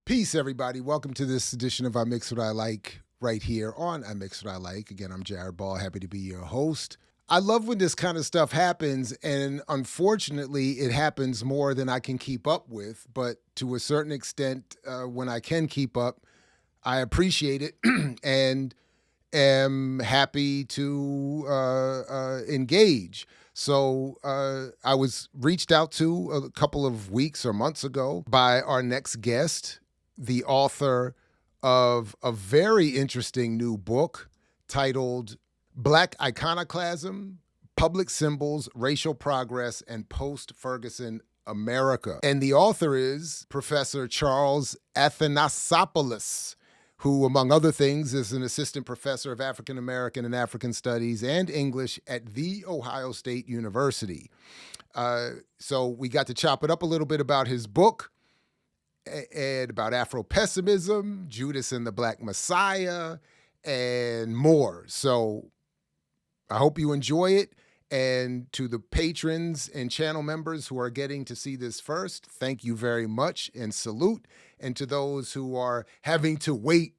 Peace, everybody. Welcome to this edition of I Mix What I Like right here on I Mix What I Like. Again, I'm Jared Ball, happy to be your host. I love when this kind of stuff happens, and unfortunately, it happens more than I can keep up with. But to a certain extent, when I can keep up, I appreciate it and am happy to engage. So I was reached out to a couple of weeks or months ago by our next guest, the author of a very interesting new book titled Black Iconoclasm, Public Symbols, Racial Progress, and Post-Ferguson America. And the author is Professor Charles Athanasopoulos, who, among other things, is an assistant professor of African American and African Studies and English at The Ohio State University. So we got to chop it up a little bit about his book and about Afropessimism, Judas and the Black Messiah, and more. So I hope you enjoy it. And to the patrons and channel members who are getting to see this first, thank you very much and salute. And to those who are having to wait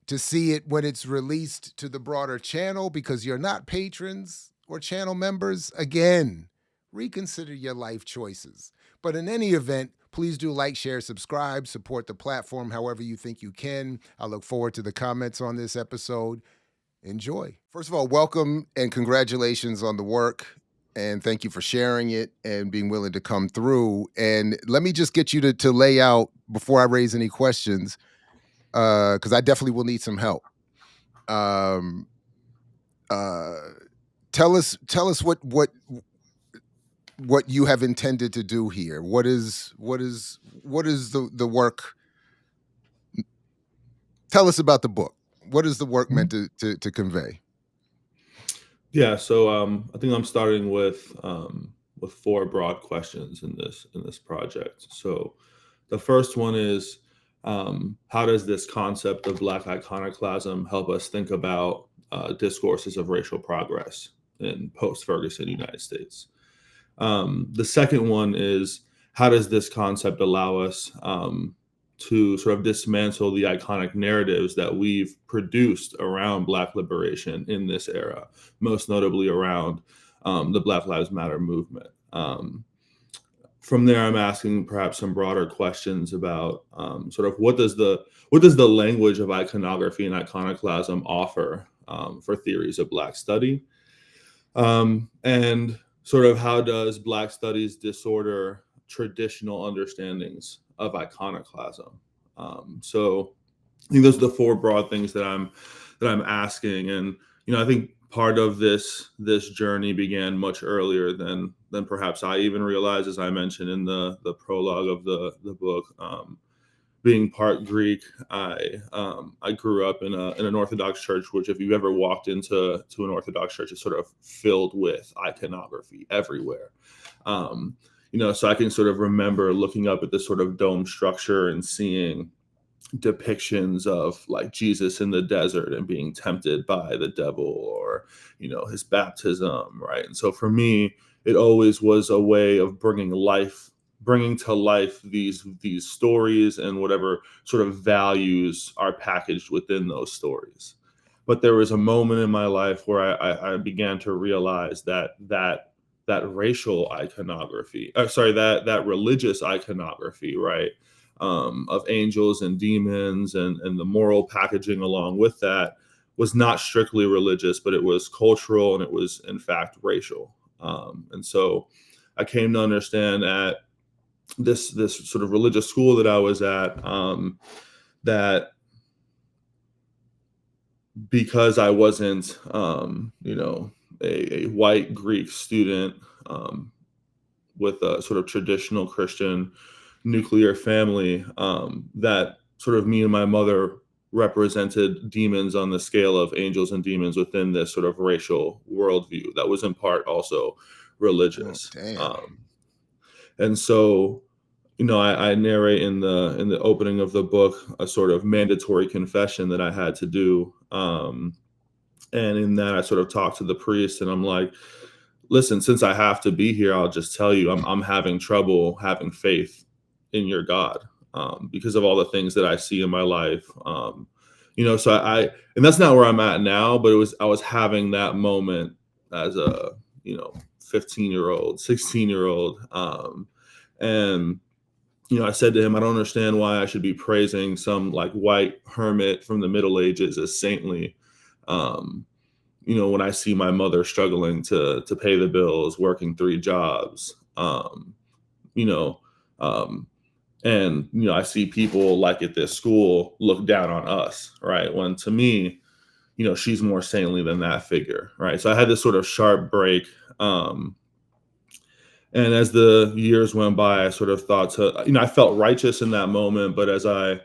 to see it when it's released to the broader channel because you're not patrons or channel members, again, reconsider your life choices. But in any event, please do like, share, subscribe, support the platform however you think you can. I look forward to the comments on this episode. Enjoy. First of all, welcome and congratulations on the work. And thank you for sharing it and being willing to come through. And let me just get you to lay out, before I raise any questions, because I definitely will need some help. Tell us what you have intended to do here. What is the work? Tell us about the book. What is the work meant to convey? Yeah, so I think I'm starting with four broad questions in this project. So the first one is, how does this concept of Black iconoclasm help us think about discourses of racial progress in post-Ferguson United States? The second one is, how does this concept allow us to sort of dismantle the iconic narratives that we've produced around Black liberation in this era, most notably around the Black Lives Matter movement. From there, I'm asking perhaps some broader questions about sort of what does the language of iconography and iconoclasm offer for theories of Black study, and sort of how does Black studies disorder traditional understandings of iconoclasm. So I think those are the four broad things that I'm asking. And, I think part of this journey began much earlier than perhaps I even realized, as I mentioned in the prologue of the book. Being part Greek, I grew up in an Orthodox church, which, if you've ever walked into an Orthodox church, is sort of filled with iconography everywhere. So I can sort of remember looking up at this sort of dome structure and seeing depictions of like Jesus in the desert and being tempted by the devil, or, his baptism, right? And so for me, it always was a way of bringing to life these stories and whatever sort of values are packaged within those stories. But there was a moment in my life where I began to realize that racial iconography, that religious iconography, right, of angels and demons and the moral packaging along with that, was not strictly religious, but it was cultural, and it was in fact racial. And so I came to understand at this sort of religious school that I was at, that because I wasn't, a white Greek student with a sort of traditional Christian nuclear family, that sort of me and my mother represented demons on the scale of angels and demons within this sort of racial worldview that was in part also religious. And so, I narrate in the opening of the book a sort of mandatory confession that I had to do. And in that, I sort of talked to the priest, and I'm like, listen, since I have to be here, I'll just tell you, I'm having trouble having faith in your God. because of all the things that I see in my life. So and that's not where I'm at now, but I was having that moment as a, 15-year-old, 16-year-old. And, I said to him, I don't understand why I should be praising some like white hermit from the Middle Ages as saintly. Um, when I see my mother struggling to pay the bills, working 3 jobs, you know, um, and I see people like at this school look down on us, right? When to me, she's more saintly than that figure, right? So I had this sort of sharp break. And as the years went by, I sort of thought I felt righteous in that moment, but as I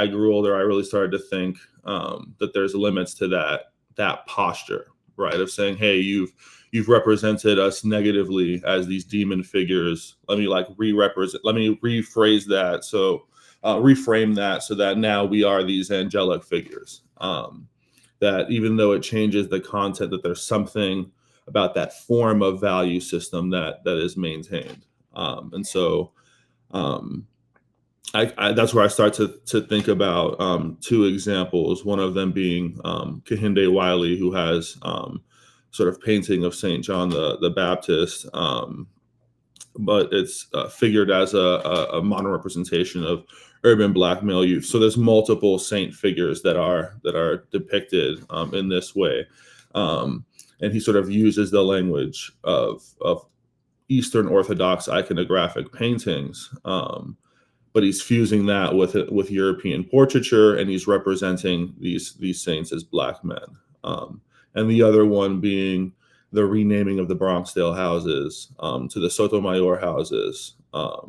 grew older, I really started to think that there's limits to that posture, right? Of saying, hey, you've represented us negatively as these demon figures. Let me rephrase that. So reframe that so that now we are these angelic figures. That even though it changes the content, that there's something about that form of value system that is maintained. And so that's where I start to think about 2 examples. One of them being Kehinde Wiley, who has sort of painting of Saint John the Baptist, but it's figured as a modern representation of urban Black male youth. So there's multiple saint figures that are depicted in this way. And he sort of uses the language of Eastern Orthodox iconographic paintings, but he's fusing that with European portraiture, and he's representing these saints as Black men. And the other one being the renaming of the Bronxdale houses to the Sotomayor houses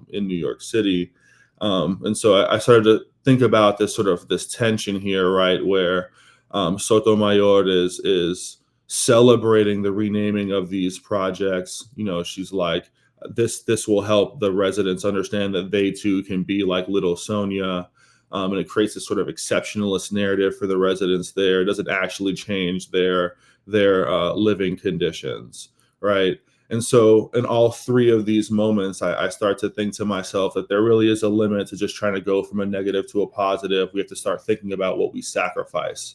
in New York City. And so I started to think about this tension here, right, where Sotomayor is celebrating the renaming of these projects. She's like, this will help the residents understand that they too can be like little Sonia. And it creates this sort of exceptionalist narrative for the residents there. It doesn't actually change their living conditions, right? And so in all 3 of these moments, I start to think to myself that there really is a limit to just trying to go from a negative to a positive. We have to start thinking about what we sacrifice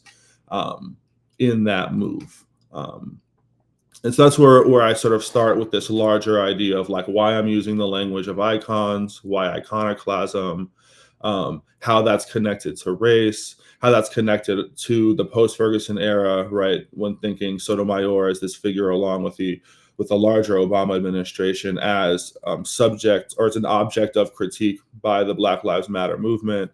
in that move. And so that's where I sort of start with this larger idea of like why I'm using the language of icons, why iconoclasm, how that's connected to race, how that's connected to the post-Ferguson era, right? When thinking Sotomayor as this figure along with the larger Obama administration as subject, or as an object of critique by the Black Lives Matter movement.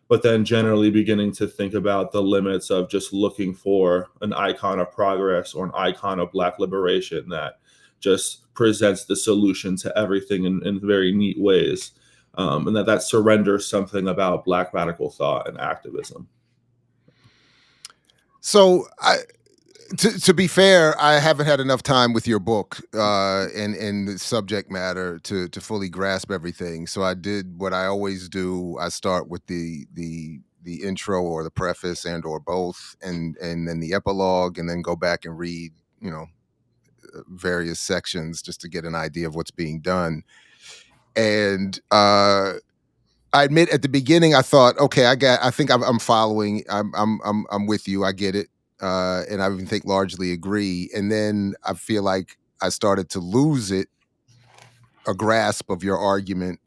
But then generally beginning to think about the limits of just looking for an icon of progress or an icon of Black liberation that just presents the solution to everything in very neat ways. And that surrenders something about Black radical thought and activism. So to be fair, I haven't had enough time with your book and the subject matter to fully grasp everything. So I did what I always do. I start with the intro or the preface and or both, and then the epilogue, and then go back and read various sections just to get an idea of what's being done. And I admit at the beginning I thought, okay, I think I'm following. I'm with you. I get it. And I even think largely agree. And then I feel like I started to lose a grasp of your argument,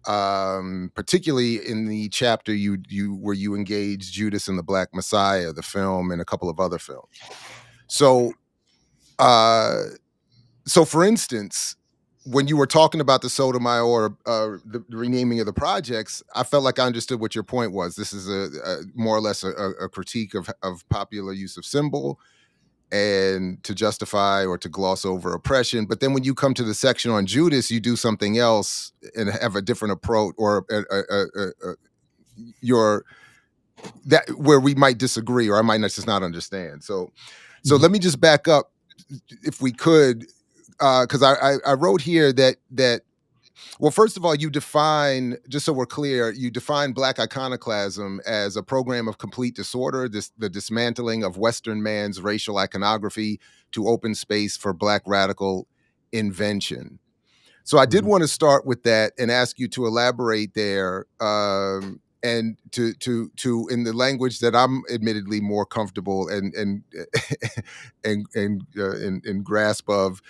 particularly in the chapter where you engaged Judas and the Black Messiah, the film, and a couple of other films. So, for instance, when you were talking about the Sotomayor, the renaming of the projects, I felt like I understood what your point was. This is a more or less a critique of popular use of symbol and to justify or to gloss over oppression. But then when you come to the section on Judas, you do something else and have a different approach, or where we might disagree, or I might just not understand. So let me just back up, if we could, because I wrote here that well, first of all, you define, just so we're clear, you define Black iconoclasm as a program of complete disorder, the dismantling of Western man's racial iconography to open space for Black radical invention. So I did want to start with that and ask you to elaborate there, and to in the language that I'm admittedly more comfortable and in grasp of.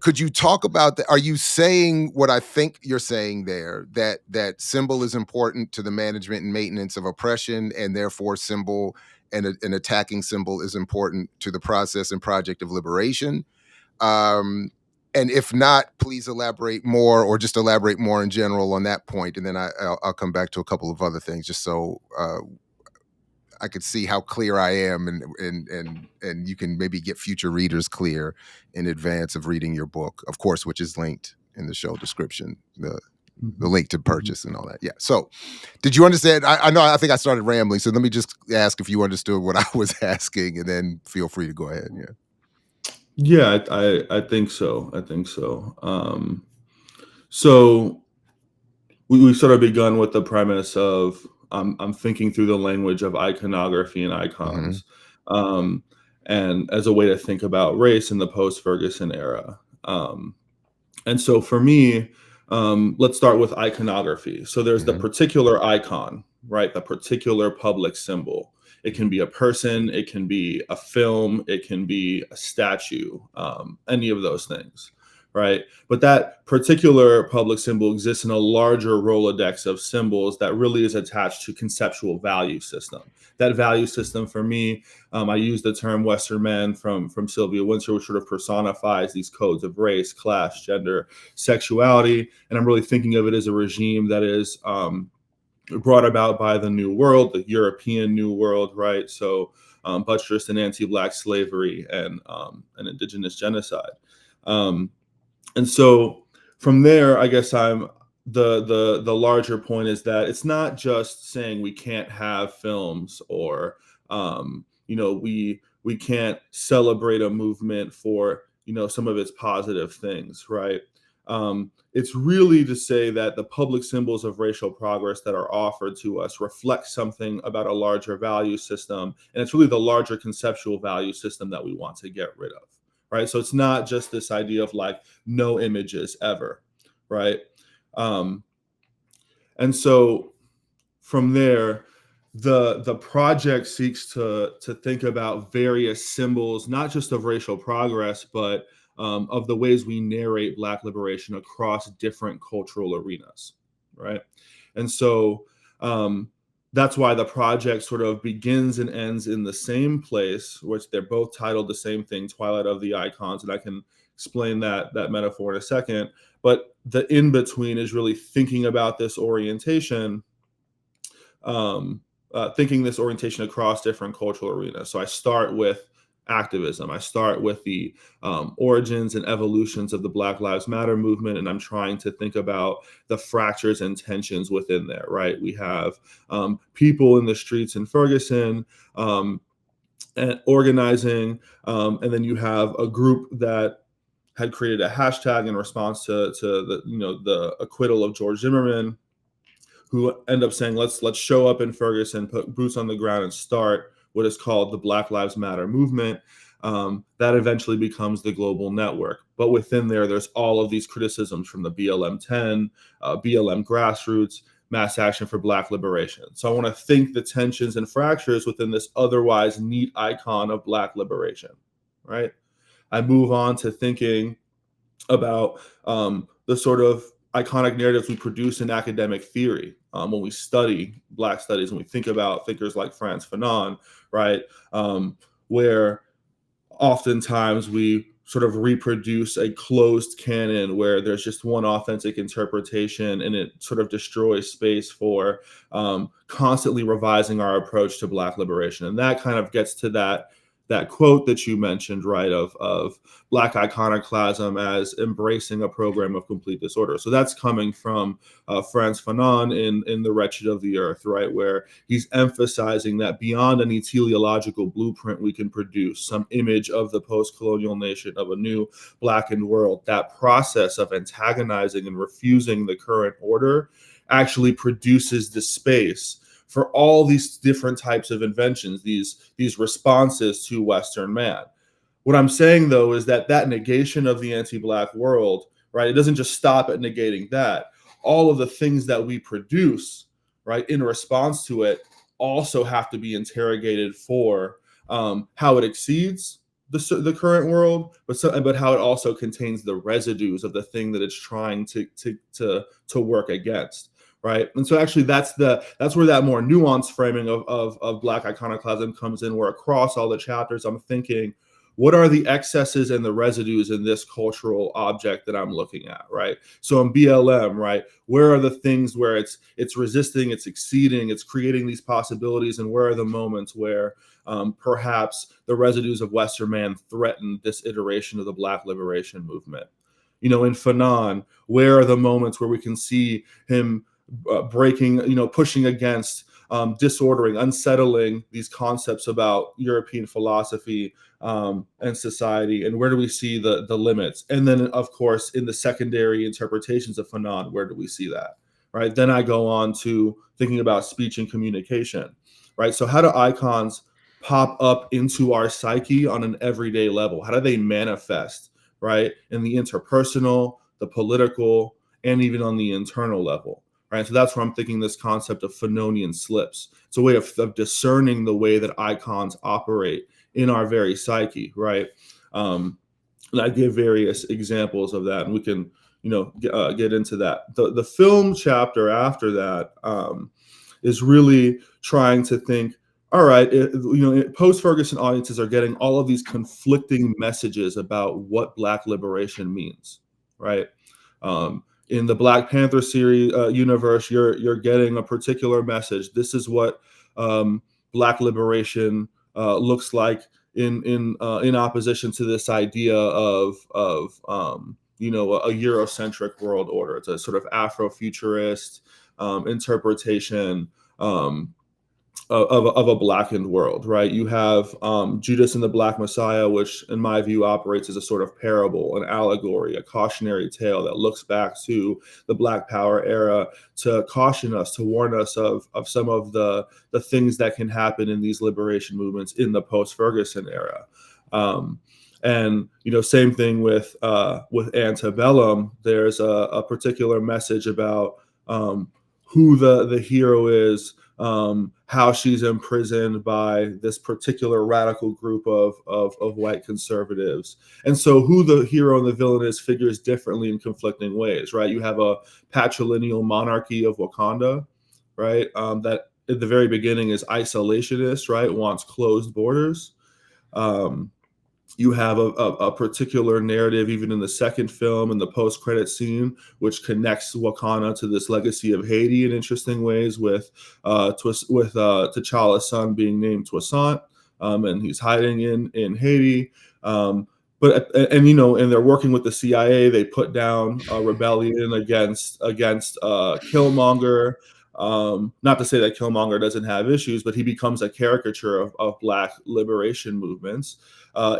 Could you talk about that? Are you saying what I think you're saying there, that symbol is important to the management and maintenance of oppression, and therefore symbol and an attacking symbol is important to the process and project of liberation? Um, and if not, please elaborate more, or just elaborate more in general on that point, and then I'll come back to a couple of other things, just so I could see how clear I am, and you can maybe get future readers clear in advance of reading your book, of course, which is linked in the show description, the link to purchase and all that. Yeah. So, did you understand? I know. I think I started rambling, so let me just ask if you understood what I was asking, and then feel free to go ahead. Yeah. Yeah, I think so. I think so. So we've sort of begun with the premise of I'm thinking through the language of iconography and Mm-hmm. icons, um, and as a way to think about race in the post-Ferguson era. And so for me, let's start with iconography. So there's the Mm-hmm. particular icon, right? The particular public symbol. It can be a person, it can be a film, it can be a statue, any of those things, right? But that particular public symbol exists in a larger Rolodex of symbols that really is attached to conceptual value system. That value system for me, I use the term Western man from Sylvia Wynter, which sort of personifies these codes of race, class, gender, sexuality. And I'm really thinking of it as a regime that is brought about by the New World, the European New World, right? So buttressed in anti-Black slavery and indigenous genocide. And so from there, I guess the larger point is that it's not just saying we can't have films, or we can't celebrate a movement for some of its positive things, right? It's really to say that the public symbols of racial progress that are offered to us reflect something about a larger value system, and it's really the larger conceptual value system that we want to get rid of, right? So it's not just this idea of like no images ever, right? Um, and so from there, the project seeks to think about various symbols, not just of racial progress, but of the ways we narrate Black liberation across different cultural arenas, right? And so that's why the project sort of begins and ends in the same place, which they're both titled the same thing, Twilight of the Icons, and I can explain that metaphor in a second. But the in between is really thinking about this orientation, thinking this orientation across different cultural arenas. So I start with activism. I start with the origins and evolutions of the Black Lives Matter movement, and I'm trying to think about the fractures and tensions within there, right? We have people in the streets in Ferguson and organizing, and then you have a group that had created a hashtag in response to the acquittal of George Zimmerman, who end up saying, let's show up in Ferguson, put boots on the ground, and start what is called the Black Lives Matter movement. That eventually becomes the global network. But within there's all of these criticisms from the BLM 10, BLM grassroots, Mass Action for Black Liberation. So I want to think the tensions and fractures within this otherwise neat icon of Black liberation, right? I move on to thinking about the sort of iconic narratives we produce in academic theory when we study Black studies, and we think about thinkers like Frantz Fanon, right? Where oftentimes we sort of reproduce a closed canon where there's just one authentic interpretation, and it sort of destroys space for constantly revising our approach to Black liberation. And that kind of gets to that quote that you mentioned, right, of Black iconoclasm as embracing a program of complete disorder. So that's coming from Frantz Fanon in The Wretched of the Earth, right, where he's emphasizing that beyond any teleological blueprint we can produce, some image of the post-colonial nation, of a new blackened world, that process of antagonizing and refusing the current order actually produces the space for all these different types of inventions, these responses to Western man. What I'm saying, though, is that negation of the anti-Black world right? It doesn't just stop at negating that. All of the things that we produce, right, in response to it also have to be interrogated for how it exceeds the current world, but how it also contains the residues of the thing that it's trying to work against, right? And so actually that's where that more nuanced framing of Black iconoclasm comes in, where across all the chapters I'm thinking, what are the excesses and the residues in this cultural object that I'm looking at, right? So in BLM, right, where are the things where it's resisting, it's exceeding, it's creating these possibilities, and where are the moments where perhaps the residues of Western man threaten this iteration of the Black liberation movement? You know, in Fanon, where are the moments where we can see him breaking, pushing against, disordering, unsettling these concepts about European philosophy and society, and where do we see the limits? And then, of course, in the secondary interpretations of Fanon, where do we see that, right? Then I go on to thinking about speech and communication, right? So how do icons pop up into our psyche on an everyday level? How do they manifest, right, in the interpersonal, the political, and even on the internal level? Right, so that's where I'm thinking this concept of Fanonian slips. It's a way of discerning the way that icons operate in our very psyche, right? And I give various examples of that, and we can, get into that. The film chapter after that is really trying to think, all right, post-Ferguson audiences are getting all of these conflicting messages about what Black liberation means, right? In the Black Panther series universe, you're getting a particular message. This is what Black liberation looks like in opposition to this idea of a Eurocentric world order. It's a sort of Afrofuturist interpretation of a blackened world, right? You have Judas and the Black Messiah, which in my view operates as a sort of parable, an allegory, a cautionary tale that looks back to the Black Power era to caution us, to warn us of some of the things that can happen in these liberation movements in the post-Ferguson era. And same thing with Antebellum. There's a particular message about who the hero is, how she's imprisoned by this particular radical group of white conservatives. And so who the hero and the villain is figures differently in conflicting ways, right? You have a patrilineal monarchy of Wakanda, right? That at the very beginning is isolationist, right? Wants closed borders. You have a particular narrative, even in the second film, in the post-credit scene, which connects Wakanda to this legacy of Haiti in interesting ways, with T'Challa's son being named Toussaint, and he's hiding in Haiti. And they're working with the CIA. They put down a rebellion against Killmonger. Not to say that Killmonger doesn't have issues, but he becomes a caricature of Black liberation movements.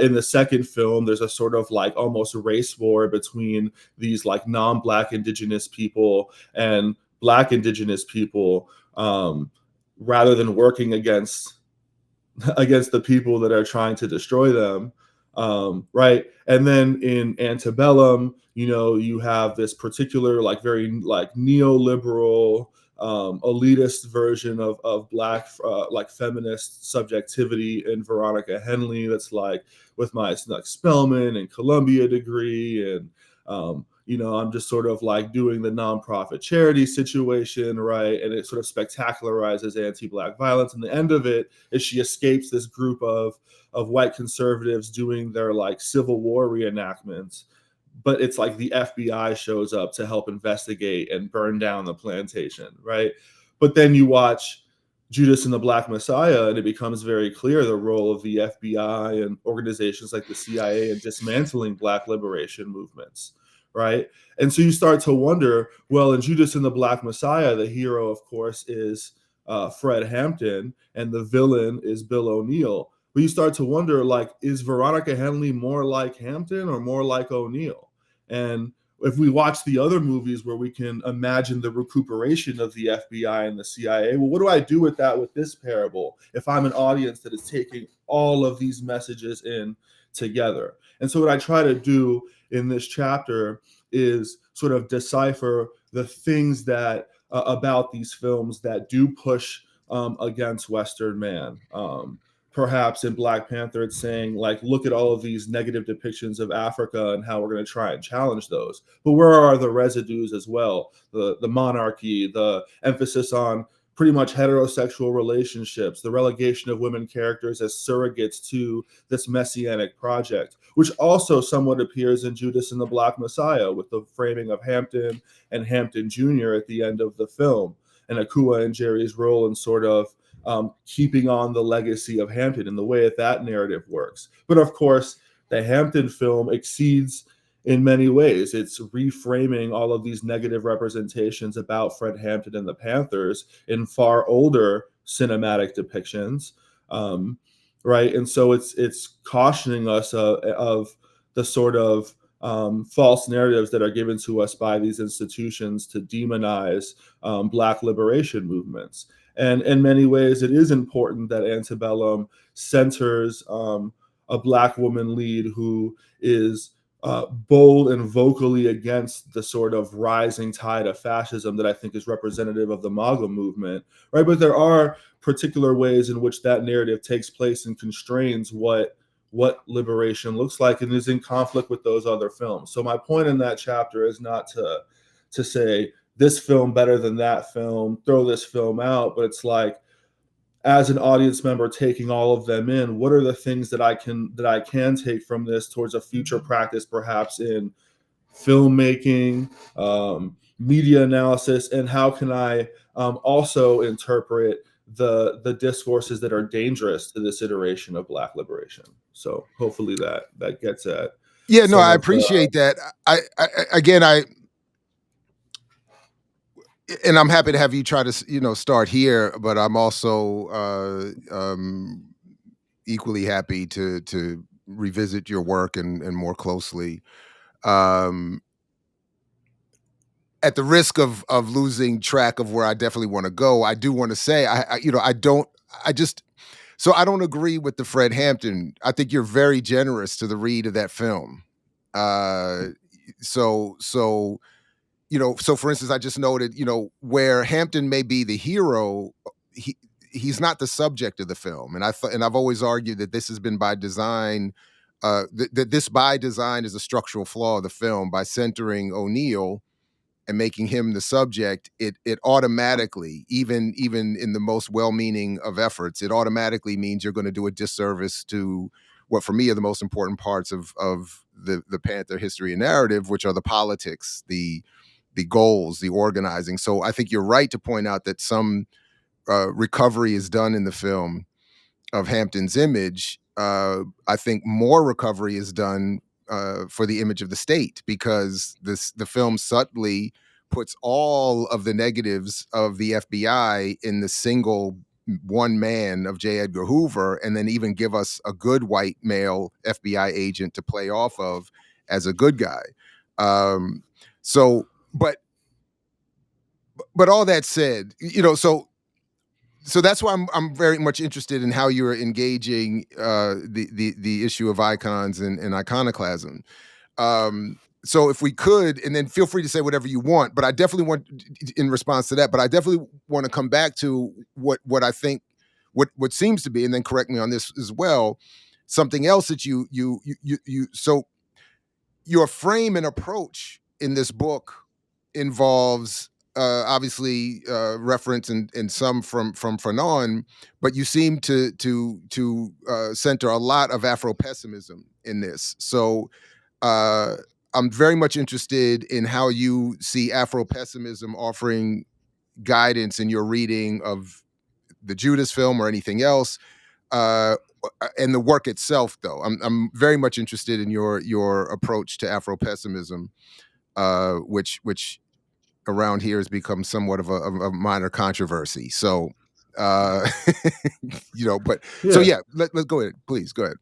In the second film, there's a sort of like almost race war between these like non-Black Indigenous people and Black Indigenous people, rather than working against the people that are trying to destroy them. Right. And then in Antebellum, you have this particular like very like neoliberal, elitist version of Black like feminist subjectivity in Veronica Henley, that's like with my like Spelman and Columbia degree, and I'm just sort of like doing the nonprofit charity situation, right? And it sort of spectacularizes anti-Black violence. And the end of it is she escapes this group of white conservatives doing their like Civil War reenactments. But it's like the FBI shows up to help investigate and burn down the plantation, right? But then you watch Judas and the Black Messiah, and it becomes very clear the role of the FBI and organizations like the CIA in dismantling Black liberation movements, right? And so you start to wonder, well, in Judas and the Black Messiah, the hero, of course, is Fred Hampton, and the villain is Bill O'Neill. But you start to wonder, like, is Veronica Henley more like Hampton or more like O'Neill? And if we watch the other movies where we can imagine the recuperation of the FBI and the CIA, well, what do I do with that with this parable if I'm an audience that is taking all of these messages in together? And so what I try to do in this chapter is sort of decipher the things that about these films that do push against Western man. Perhaps in Black Panther, it's saying, like, look at all of these negative depictions of Africa and how we're going to try and challenge those. But where are the residues as well? The monarchy, the emphasis on pretty much heterosexual relationships, the relegation of women characters as surrogates to this messianic project, which also somewhat appears in Judas and the Black Messiah, with the framing of Hampton and Hampton Jr. at the end of the film, and Akua and Jerry's role in sort of keeping on the legacy of Hampton and the way that narrative works. But of course, the Hampton film exceeds in many ways. It's reframing all of these negative representations about Fred Hampton and the Panthers in far older cinematic depictions, right? And so it's cautioning us of the sort of false narratives that are given to us by these institutions to demonize Black liberation movements. And in many ways, it is important that Antebellum centers a Black woman lead who is bold and vocally against the sort of rising tide of fascism that I think is representative of the MAGA movement, right? But there are particular ways in which that narrative takes place and constrains what liberation looks like, and is in conflict with those other films. So my point in that chapter is not to say this film better than that film, throw this film out, but it's like, as an audience member taking all of them in, what are the things that I can take from this towards a future practice, perhaps in filmmaking, media analysis, and how can I also interpret the discourses that are dangerous to this iteration of Black liberation? So hopefully that gets at no, I appreciate that. And I'm happy to have you try to, start here, but I'm also equally happy to revisit your work and more closely. At the risk of losing track of where I definitely want to go, I do want to say I don't agree with the Fred Hampton. I think you're very generous to the read of that film. So for instance, I just noted, where Hampton may be the hero, he's not the subject of the film. And I've always argued that this has been by design, that this by design is a structural flaw of the film. By centering O'Neill and making him the subject, it automatically, even in the most well-meaning of efforts, it automatically means you're going to do a disservice to what for me are the most important parts of the Panther history and narrative, which are the politics, the goals, the organizing. So I think you're right to point out that some recovery is done in the film of Hampton's image. I think more recovery is done for the image of the state, because the film subtly puts all of the negatives of the FBI in the single one man of J. Edgar Hoover, and then even give us a good white male FBI agent to play off of as a good guy. But all that said, so that's why I'm very much interested in how you're engaging the issue of icons and iconoclasm. So if we could, and then feel free to say whatever you want, but I definitely want, in response to that, but I definitely want to come back to what I think, what seems to be, and then correct me on this as well, something else that so your frame and approach in this book involves obviously reference and some from Fanon, but you seem to center a lot of Afropessimism in this. So I'm very much interested in how you see Afropessimism offering guidance in your reading of the Judas film or anything else, and the work itself. Though I'm very much interested in your approach to Afropessimism, which around here has become somewhat of a minor controversy. So, but yeah. So yeah, let's go ahead. Please go ahead.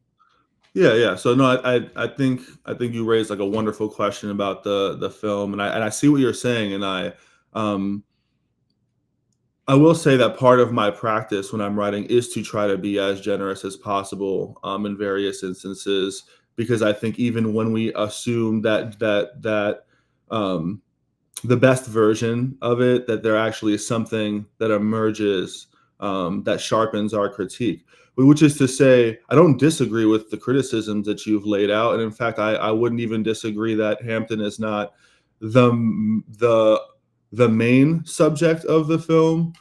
Yeah. So no, I think you raised like a wonderful question about the film, and I see what you're saying, and I will say that part of my practice when I'm writing is to try to be as generous as possible in various instances, because I think even when we assume that the best version of it, that there actually is something that emerges that sharpens our critique. Which is to say, I don't disagree with the criticisms that you've laid out, and in fact, I wouldn't even disagree that Hampton is not the the main subject of the film.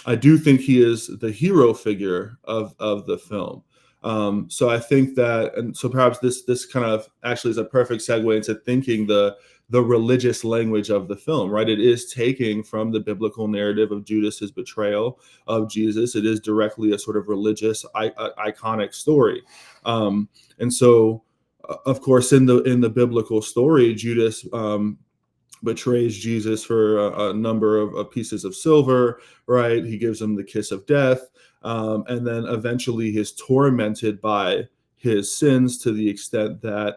I do think he is the hero figure of the film. So I think that, and so perhaps this kind of actually is a perfect segue into thinking the religious language of the film, right? It is taking from the biblical narrative of Judas's betrayal of Jesus. It is directly a sort of religious, iconic story, and so, of course, in the biblical story, Judas betrays Jesus for a number of pieces of silver, right? He gives him the kiss of death, and then eventually he's tormented by his sins to the extent that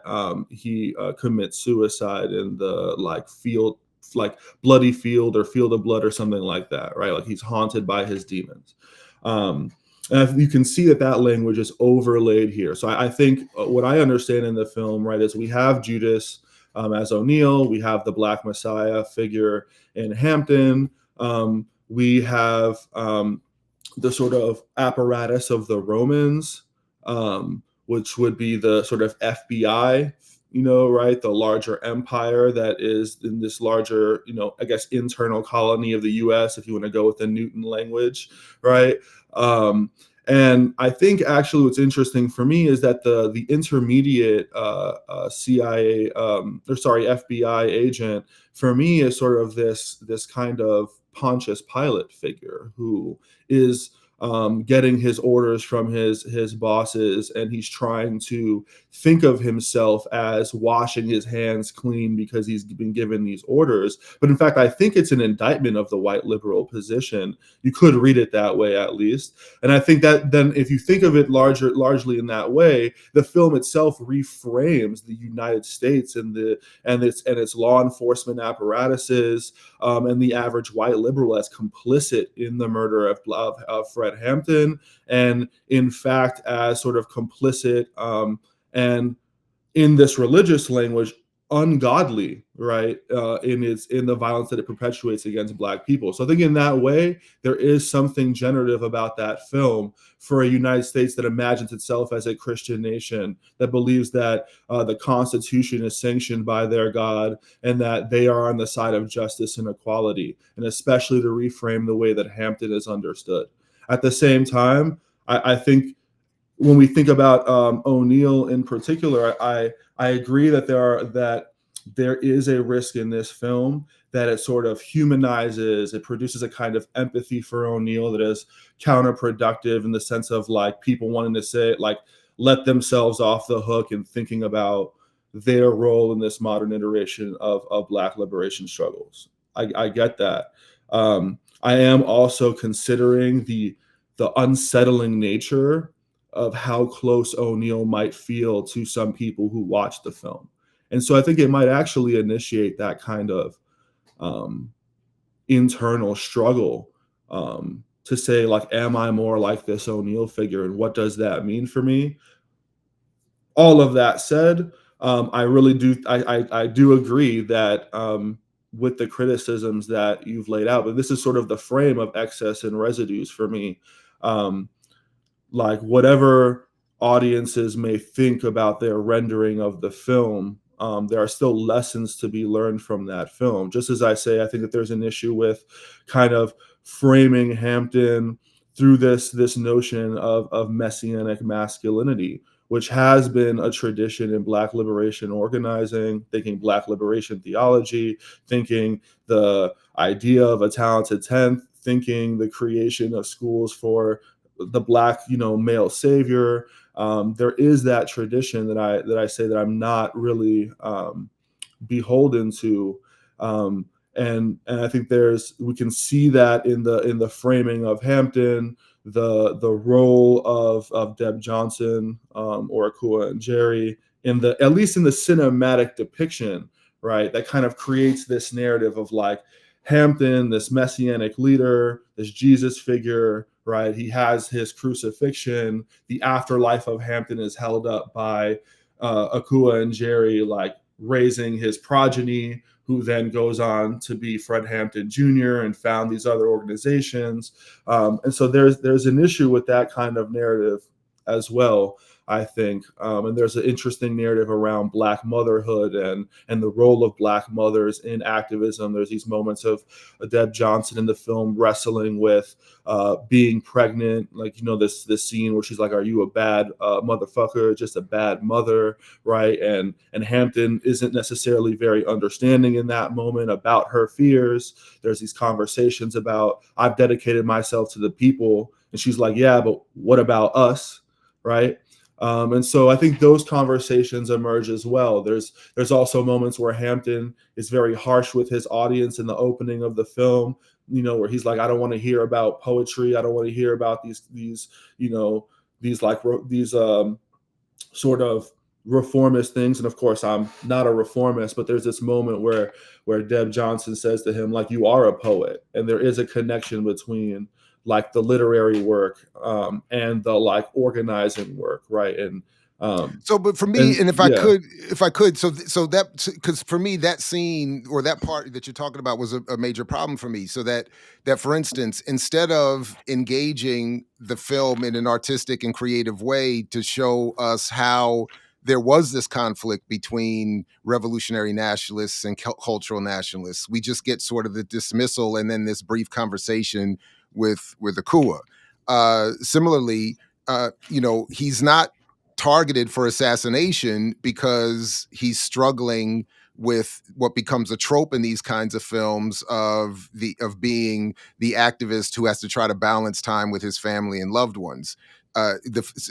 he commits suicide in the like bloody field or field of blood or something like that, right? Like he's haunted by his demons. And you can see that language is overlaid here. So I think what I understand in the film, right, is we have Judas as O'Neill, we have the Black Messiah figure in Hampton, we have the sort of apparatus of the Romans, which would be the sort of FBI, right? The larger empire that is in this larger, I guess, internal colony of the US, if you want to go with the Newton language, right? And I think actually what's interesting for me is that the intermediate CIA, FBI agent for me is sort of this kind of Pontius Pilate figure who is getting his orders from his bosses, and he's trying to think of himself as washing his hands clean because he's been given these orders. But in fact, I think it's an indictment of the white liberal position. You could read it that way, at least. And I think that then, if you think of it largely in that way, the film itself reframes the United States and its law enforcement apparatuses and the average white liberal as complicit in the murder of Fred Hampton, and in fact as sort of complicit and in this religious language ungodly, right, in the violence that it perpetuates against Black people. So I think in that way there is something generative about that film for a United States that imagines itself as a Christian nation, that believes that the Constitution is sanctioned by their God and that they are on the side of justice and equality, and especially to reframe the way that Hampton is understood. At the same time, I think when we think about O'Neill in particular, I agree that there is a risk in this film that it sort of humanizes, it produces a kind of empathy for O'Neill that is counterproductive in the sense of like people wanting to say like let themselves off the hook and thinking about their role in this modern iteration of Black liberation struggles. I get that. I am also considering the unsettling nature of how close O'Neill might feel to some people who watch the film. And so I think it might actually initiate that kind of internal struggle to say, like, am I more like this O'Neill figure? And what does that mean for me? All of that said, I really do, I do agree that with the criticisms that you've laid out, but this is sort of the frame of excess and residues for me. Like whatever audiences may think about their rendering of the film, there are still lessons to be learned from that film. Just as I say, I think that there's an issue with kind of framing Hampton through this notion of messianic masculinity, which has been a tradition in Black liberation organizing, thinking Black liberation theology, thinking the idea of a talented 10th, thinking the creation of schools for the Black, male savior. There is that tradition that I say that I'm not really beholden to, and I think we can see that in the framing of Hampton, the role of Deb Johnson or Akua and Jerry at least in the cinematic depiction, right? That kind of creates this narrative of like Hampton, this messianic leader, this Jesus figure, right? He has his crucifixion. The afterlife of Hampton is held up by Akua and Jerry, like raising his progeny, who then goes on to be Fred Hampton Jr. and found these other organizations. And so there's an issue with that kind of narrative as well, I think. And there's an interesting narrative around Black motherhood and the role of Black mothers in activism. There's these moments of Deb Johnson in the film wrestling with being pregnant, like, this scene where she's like, "Are you a bad motherfucker, just a bad mother?" Right? And Hampton isn't necessarily very understanding in that moment about her fears. There's these conversations about, "I've dedicated myself to the people," and she's like, "Yeah, but what about us?" Right? And so I think those conversations emerge as well. There's also moments where Hampton is very harsh with his audience in the opening of the film, where he's like, "I don't want to hear about poetry. I don't want to hear about these sort of reformist things." And of course, I'm not a reformist, but there's this moment where Deb Johnson says to him, like, "You are a poet," and there is a connection between like the literary work and the like organizing work, right? And but for me, and if I could, so that, because for me that scene or that part that you're talking about was a major problem for me. So that for instance, instead of engaging the film in an artistic and creative way to show us how there was this conflict between revolutionary nationalists and cultural nationalists, we just get sort of the dismissal and then this brief conversation with Akua. Similarly, he's not targeted for assassination because he's struggling with what becomes a trope in these kinds of films of being the activist who has to try to balance time with his family and loved ones.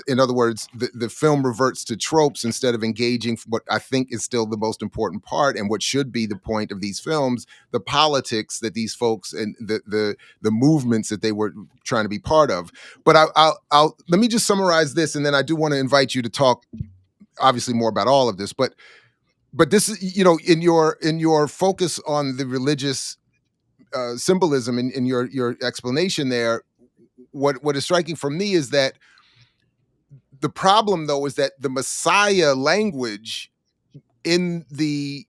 In other words, the film reverts to tropes instead of engaging what I think is still the most important part and what should be the point of these films, the politics that these folks and the movements that they were trying to be part of. But I'll let me just summarize this, and then I do want to invite you to talk obviously more about all of this. But this is, in your focus on the religious symbolism in your explanation there, what is striking for me is that the problem, though, is that the Messiah language in the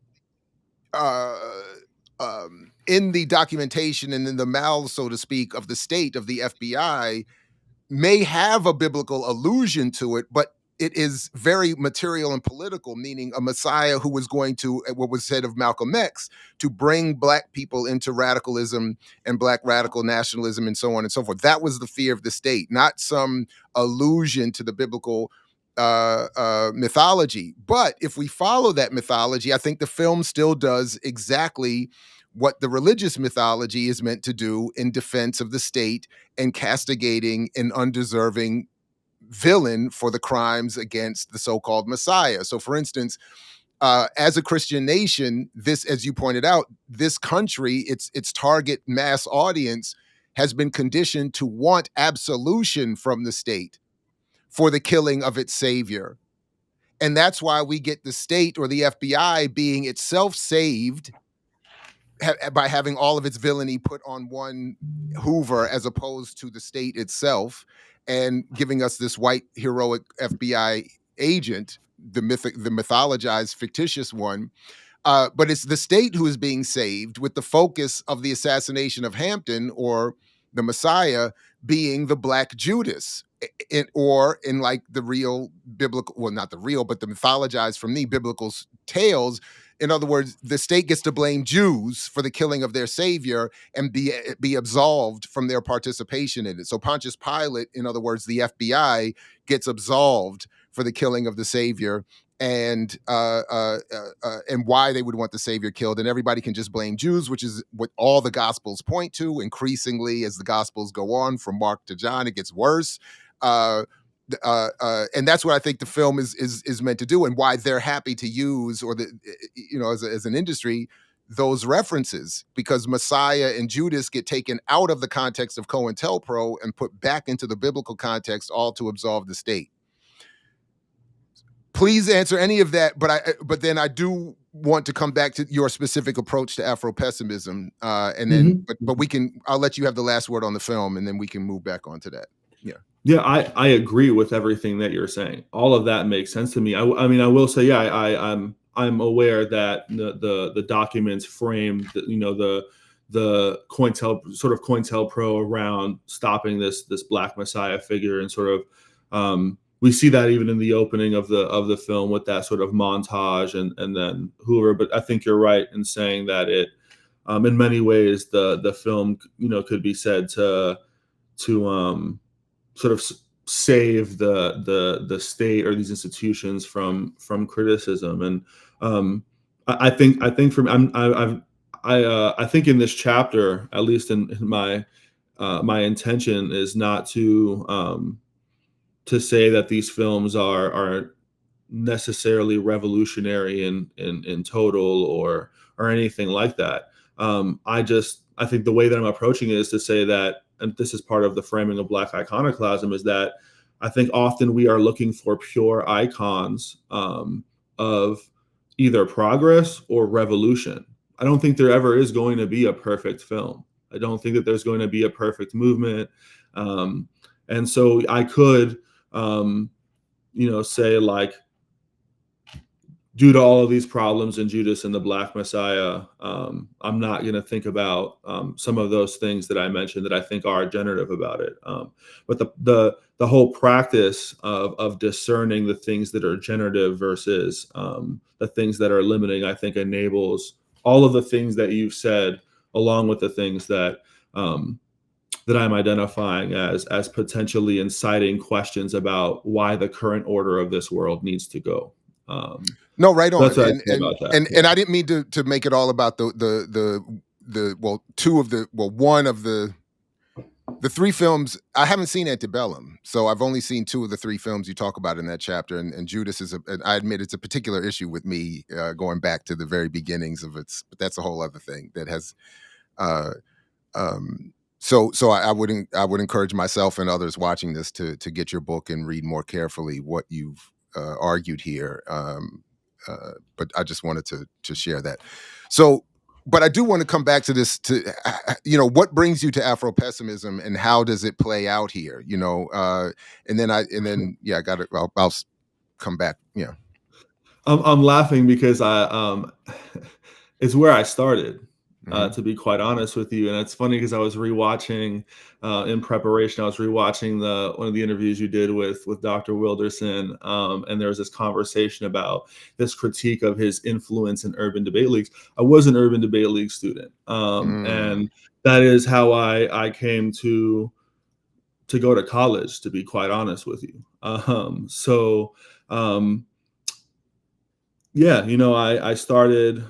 documentation and in the mouths, so to speak, of the state, of the FBI, may have a biblical allusion to it, but it is very material and political, meaning a Messiah who was going to, what was said of Malcolm X, to bring Black people into radicalism and Black radical nationalism and so on and so forth. That was the fear of the state, not some allusion to the biblical mythology. But if we follow that mythology, I think the film still does exactly what the religious mythology is meant to do in defense of the state and castigating an undeserving villain for the crimes against the so-called Messiah. So, for instance, as a Christian nation, this, as you pointed out, this country, its target mass audience has been conditioned to want absolution from the state for the killing of its savior. And that's why we get the state or the FBI being itself saved by having all of its villainy put on one Hoover as opposed to the state itself, and giving us this white heroic FBI agent, the mythologized fictitious one. But it's the state who is being saved, with the focus of the assassination of Hampton, or the Messiah, being the Black Judas, or in like the real biblical, well, not the real, but the mythologized from the biblical tales. In other words, the state gets to blame Jews for the killing of their savior and be absolved from their participation in it. So Pontius Pilate, in other words, the FBI, gets absolved for the killing of the savior, and why they would want the savior killed, and everybody can just blame Jews, which is what all the gospels point to. Increasingly, as the gospels go on from Mark to John, it gets worse. And that's what I think the film is meant to do, and why they're happy to use, or as an industry, those references, because Messiah and Judas get taken out of the context of COINTELPRO and put back into the biblical context, all to absolve the state. Please answer any of that, but then I do want to come back to your specific approach to Afropessimism, and then but I'll let you have the last word on the film, and then we can move back onto that. Yeah, I agree with everything that you're saying. All of that makes sense to me. I mean, I will say, I'm I'm aware that the documents framed, the COINTELPRO around stopping this Black Messiah figure, and sort of we see that even in the opening of the film with that sort of montage and then Hoover. But I think you're right in saying that it, in many ways, the film could be said to sort of save the state or these institutions from criticism. And I think from I think in this chapter, at least in my my intention is not to say that these films are necessarily revolutionary in total or anything like that. I think the way that I'm approaching it is to say that, and this is part of the framing of Black iconoclasm, is that I think often we are looking for pure icons of either progress or revolution. I don't think there ever is going to be a perfect film. I don't think that there's going to be a perfect movement. And so I could, say, like, due to all of these problems in Judas and the Black Messiah, I'm not going to think about some of those things that I mentioned that I think are generative about it. But the whole practice of discerning the things that are generative versus the things that are limiting, I think, enables all of the things that you've said, along with the things that that I'm identifying as potentially inciting questions about why the current order of this world needs to go. No, right on. That's what I say about that. And I didn't mean to make it all about one of the three films. I haven't seen Antebellum, so I've only seen two of the three films you talk about in that chapter. And Judas is I admit it's a particular issue with me, going back to the very beginnings of its. But that's a whole other thing that has. So I would encourage myself and others watching this to get your book and read more carefully what you've argued here. But I just wanted to share that. So, but I do want to come back to this, what brings you to Afropessimism and how does it play out here? And then I got it. I'll come back. Yeah. I'm laughing because it's where I started. To be quite honest with you. And it's funny because I was rewatching in preparation, I was rewatching one of the interviews you did with Dr. Wilderson. And there was this conversation about this critique of his influence in urban debate leagues. I was an urban debate league student. And that is how I came to go to college, to be quite honest with you. Yeah, I started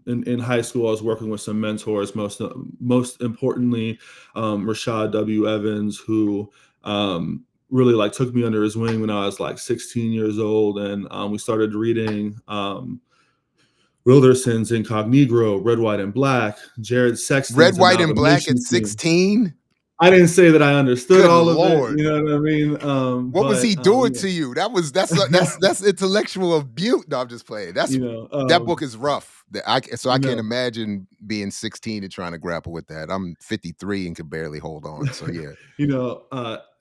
in high school. I was working with some mentors, most importantly, Rashad W. Evans, who really took me under his wing when I was 16 years old, and we started reading Wilderson's Incognito, Red, White, and Black, Jared Sexton's Red, White, and Black at Amalgamation Scheme. 16. I didn't say that I understood Good all Lord. of it. You know what I mean? What was he doing to you? That's intellectual abuse. No, I'm just playing. That book is rough. I can't imagine being 16 and trying to grapple with that. I'm 53 and can barely hold on. So yeah.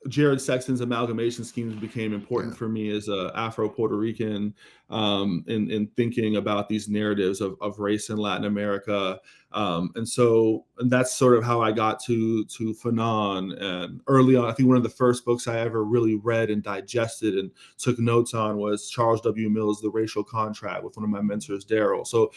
Jared Sexton's Amalgamation Schemes became important for me as a Afro-Puerto Rican in thinking about these narratives of race in Latin America. And that's sort of how I got to Fanon. And early on, I think one of the first books I ever really read and digested and took notes on was Charles W. Mills' The Racial Contract with one of my mentors, Daryl. So,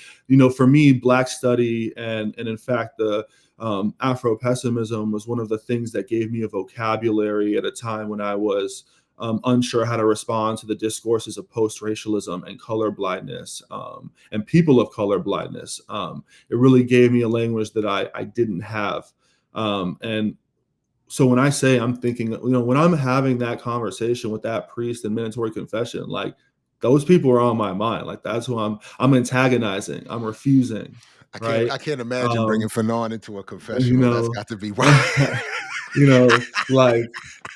for me, Black study and in fact, the Afropessimism was one of the things that gave me a vocabulary at a time when I was unsure how to respond to the discourses of post-racialism and color blindness and people of color blindness. It really gave me a language that I didn't have. And so when I say I'm thinking, when I'm having that conversation with that priest in Mandatory Confession, those people are on my mind. That's who I'm antagonizing. I'm refusing. I can't imagine bringing Fanon into a confessional. That's got to be wild.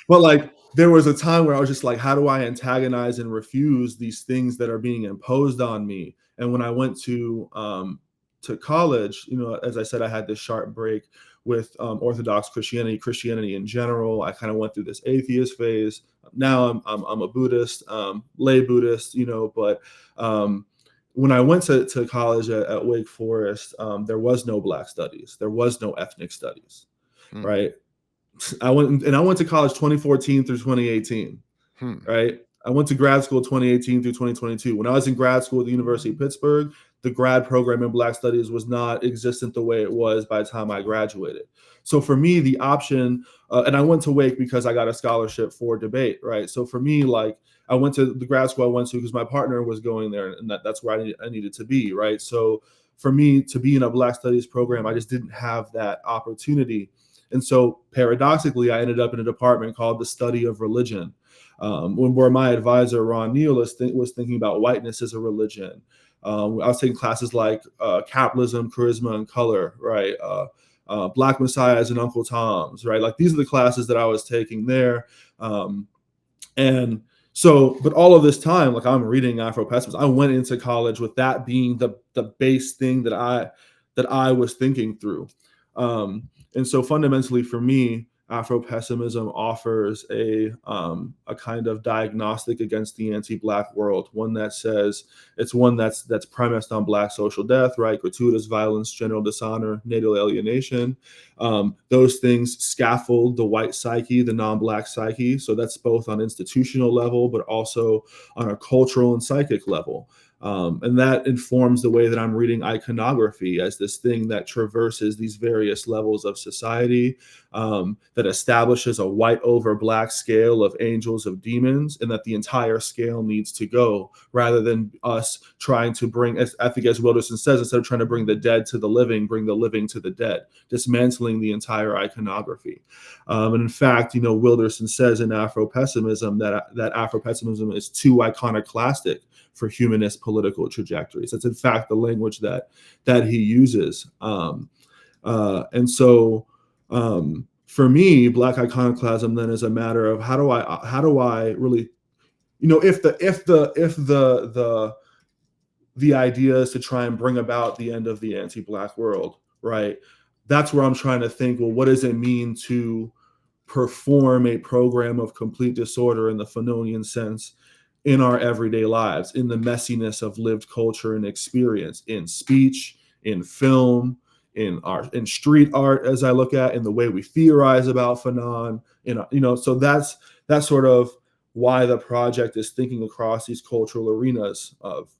But there was a time where I was just how do I antagonize and refuse these things that are being imposed on me? And when I went to college, as I said, I had this sharp break with Orthodox Christianity in general. I kind of went through this atheist phase. Now I'm a Buddhist, lay Buddhist, but when I went to college at Wake Forest, there was no Black studies, there was no ethnic studies, Hmm. right? I went to college 2014 through 2018, Hmm. right? I went to grad school 2018 through 2022. When I was in grad school at the University of Pittsburgh, the grad program in Black Studies was not existent the way it was by the time I graduated. So for me, the option, and I went to Wake because I got a scholarship for debate, right? So for me, like, I went to the grad school I went to because my partner was going there, and that's where I needed to be, right? So for me to be in a Black Studies program, I just didn't have that opportunity. And so paradoxically, I ended up in a department called the study of religion, where my advisor, Ron Neal, was thinking about whiteness as a religion. I was taking classes like capitalism, charisma, and color, right? Black Messiahs and Uncle Toms, right? Like, these are the classes that I was taking there. And so, but all of this time, like, I'm reading Afropessimism. I went into college with that being the base thing that I was thinking through. And so fundamentally for me, Afropessimism offers a kind of diagnostic against the anti-Black world, one that says it's one that's premised on Black social death, right? Gratuitous violence, general dishonor, natal alienation. Those things scaffold the white psyche, the non-Black psyche. So that's both on institutional level, but also on a cultural and psychic level. And that informs the way that I'm reading iconography as this thing that traverses these various levels of society, that establishes a white over Black scale of angels, of demons, and that the entire scale needs to go, rather than us trying to bring, as I think as Wilderson says, instead of trying to bring the dead to the living, bring the living to the dead, dismantling the entire iconography. And in fact, Wilderson says in Afropessimism that Afropessimism is too iconoclastic for humanist political trajectories. That's in fact the language that he uses. And so for me, Black iconoclasm then is a matter of how do I really, if the idea is to try and bring about the end of the anti-Black world, right? That's where I'm trying to think, well, what does it mean to perform a program of complete disorder in the Fanonian sense in our everyday lives, in the messiness of lived culture and experience, in speech, in film, in art, in street art, as I look at, in the way we theorize about Fanon, so that's sort of why the project is thinking across these cultural arenas of,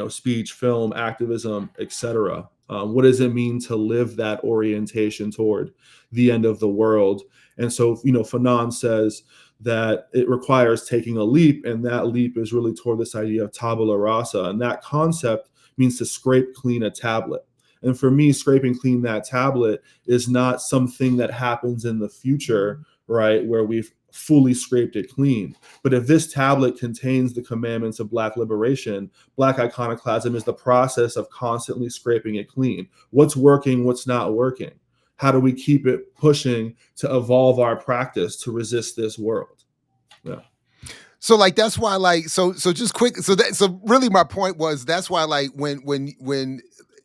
speech, film, activism, etc. What does it mean to live that orientation toward the end of the world? And so, Fanon says that it requires taking a leap, and that leap is really toward this idea of tabula rasa. And that concept means to scrape clean a tablet. And for me, scraping clean that tablet is not something that happens in the future, right, where we've fully scraped it clean. But if this tablet contains the commandments of Black liberation, Black iconoclasm is the process of constantly scraping it clean. What's working, what's not working? How do we keep it pushing to evolve our practice to resist this world? Yeah. So like that's why like so just quick so really my point was that's why like when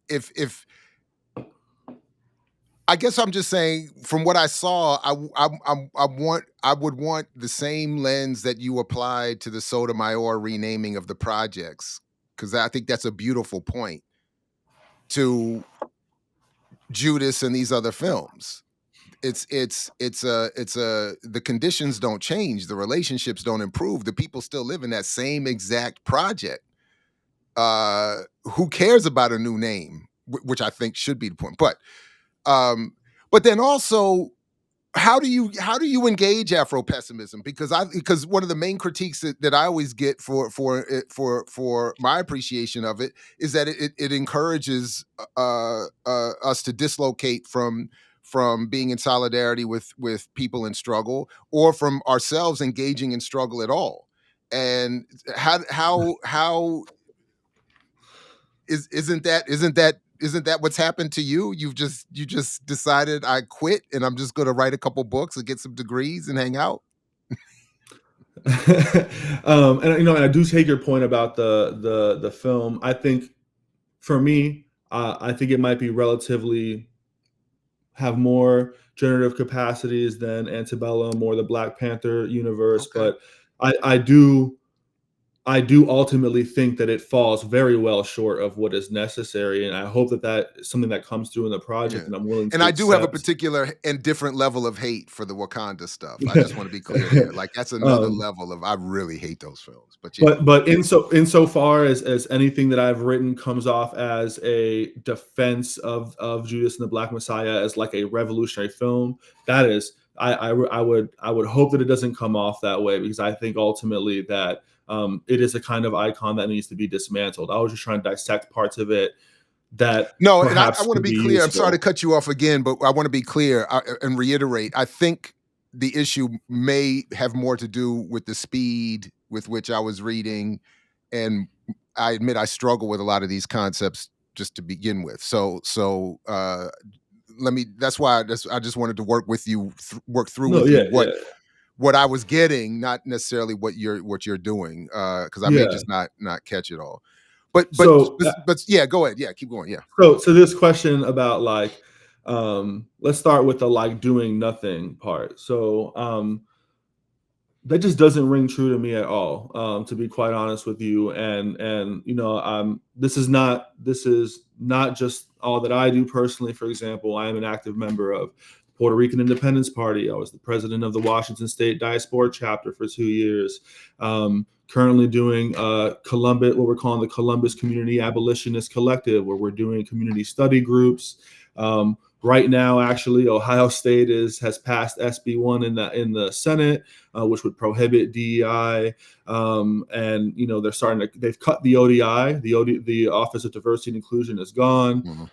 if I guess I'm just saying from what I saw, I would want the same lens that you applied to the Sotomayor renaming of the projects, because I think that's a beautiful point, to Judas and these other films. It's the conditions don't change, the relationships don't improve, the people still live in that same exact project. Who cares about a new name? Which I think should be the point. Um, but then also, how do you engage Afro pessimism? Because one of the main critiques that I always get for my appreciation of it is that it encourages us to dislocate from being in solidarity with people in struggle, or from ourselves engaging in struggle at all. And how isn't that what's happened to you? You just decided, I quit and I'm just going to write a couple books and get some degrees and hang out. And I do take your point about the film. I think for me, I think it might be relatively have more generative capacities than Antebellum or the Black Panther universe, Okay. but I do I do ultimately think that it falls very well short of what is necessary, and I hope that that is something that comes through in the project, Yeah. and I'm willing And to I do have a accept. particular and different level of hate for the Wakanda stuff. I just want to be clear there. Like that's another um, level of I really hate those films. But yeah. but insofar as anything that I've written comes off as a defense of Judas and the Black Messiah as like a revolutionary film, that is, I would hope that it doesn't come off that way, because I think ultimately that it is a kind of icon that needs to be dismantled. I was just trying to dissect parts of it that No, and I perhaps want to could be be clear. I'm sorry to useful. cut you off again, but I want to be clear and reiterate. I think the issue may have more to do with the speed with which I was reading, and I admit I struggle with a lot of these concepts just to begin with. So let me. That's why I just wanted to work with you, work through No, with you yeah, yeah, what I was getting, not necessarily what you're doing, because I may yeah. just not catch it all. So But yeah, go ahead. Yeah, keep going. Yeah. so this question about like, let's start with the like doing nothing part. So that just doesn't ring true to me at all, to be quite honest with you. And you know, this is not just all that I do personally. For example, I am an active member of the Puerto Rican Independence Party. I was the president of the Washington State Diaspora chapter for 2 years. Currently doing Columbus, what we're calling the Columbus Community Abolitionist Collective, where we're doing community study groups. Right now, actually, Ohio State has passed SB1 in the Senate, which would prohibit DEI. And you know, they've cut the ODI. The Office of Diversity and Inclusion is gone.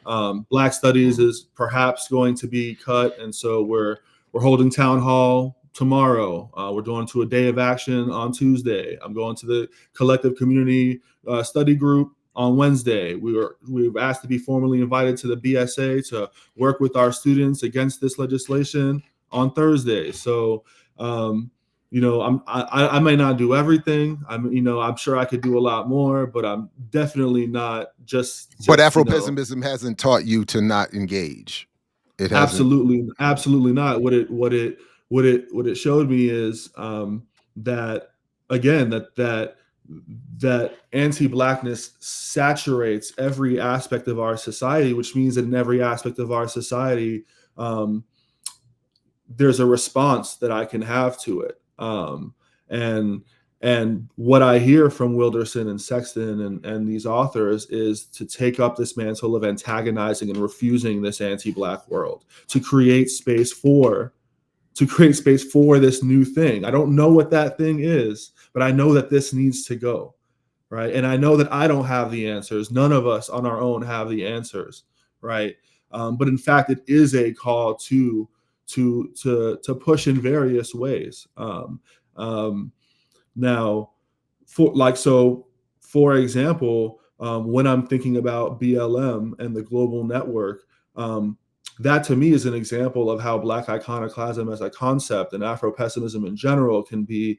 Black Studies is perhaps going to be cut, and so we're holding town hall tomorrow. We're going to a day of action on Tuesday. I'm going to the collective community study group on Wednesday. We were asked to be formally invited to the BSA to work with our students against this legislation on Thursday. So, you know, I may not do everything. I'm sure I could do a lot more, but I'm definitely not just But you know. Afropessimism hasn't taught you to not engage. It hasn't. Absolutely not. What it showed me is that, again, that anti-blackness saturates every aspect of our society, which means that in every aspect of our society, um, there's a response that I can have to it. And what I hear from Wilderson and Sexton and these authors is to take up this mantle of antagonizing and refusing this anti-black world, to create space for this new thing. I don't know what that thing is, but I know that this needs to go, right? And I know that I don't have the answers. None of us on our own have the answers, right? But in fact, it is a call to push in various ways. Now, for example, when I'm thinking about BLM and the global network, that to me is an example of how Black iconoclasm as a concept and Afropessimism in general can be